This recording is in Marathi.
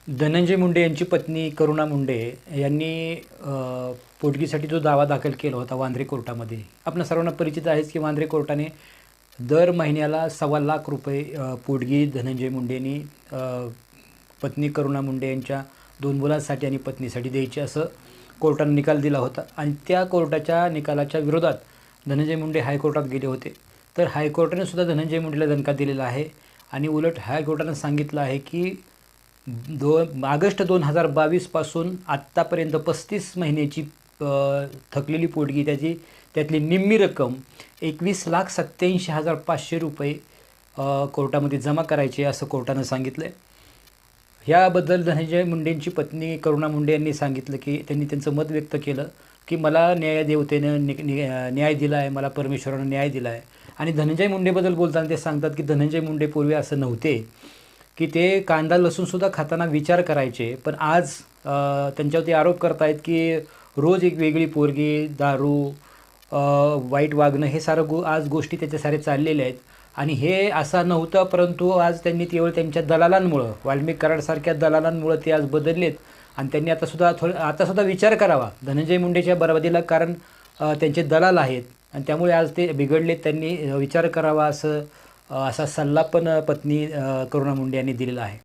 धनंजय मुंडे यांची पत्नी करुणा मुंडे यांनी पोटगीसाठी जो दावा दाखल केला होता वांद्रे कोर्टामध्ये. आपल्या सर्वांना परिचित आहेच की वांद्रे कोर्टाने दर महिन्याला ₹1.25 लाख पोटगी धनंजय मुंडेंनी पत्नी करुणा मुंडे यांच्या 2 मुलांसाठी आणि पत्नीसाठी द्यायची असं कोर्टाने निकाल दिला होता. आणि त्या कोर्टाच्या निकालाच्या विरोधात धनंजय मुंडे हायकोर्टात गेले होते. तर हायकोर्टाने सुद्धा धनंजय मुंडेला दणका दिलेला आहे. आणि उलट हायकोर्टाने सांगितलं आहे की ऑगस्ट 2022 पासून आत्तापर्यंत 35 महिन्याची थकलेली पोटगी त्यातली निम्मी रक्कम ₹21,87,500 कोर्टामध्ये जमा करायची असं कोर्टानं सांगितलं आहे. याबद्दल धनंजय मुंडेंची पत्नी करुणा मुंडे यांनी सांगितलं की त्यांनी त्यांचं मत व्यक्त केलं की मला न्यायदेवतेनं न्याय दिला आहे, मला परमेश्वरानं न्याय दिला आहे. आणि धनंजय मुंडेबद्दल बोलताना ते सांगतात की धनंजय मुंडे पूर्वी असं नव्हते की ते कांदा लसूणसुद्धा खाताना विचार करायचे, पण आज त्यांच्यावरती आरोप करतायत की रोज एक वेगळी पोरगी, दारू, वाईट वागणं हे सारं आज गोष्टी त्याच्या सारे चाललेल्या आहेत. आणि हे असं नव्हतं, परंतु आज त्यांनी केवळ त्यांच्या दलालांमुळं, वाल्मिक कराडसारख्या दलालांमुळं ते आज बदललेत. आणि त्यांनी आता सुद्धा विचार करावा धनंजय मुंडेच्या बरबादीला, कारण त्यांचे दलाल आहेत आणि त्यामुळे आज ते बिघडलेत. त्यांनी विचार करावा असा सल्ला पण पत्नी करुणा मुंडे यांनी दिलेला आहे.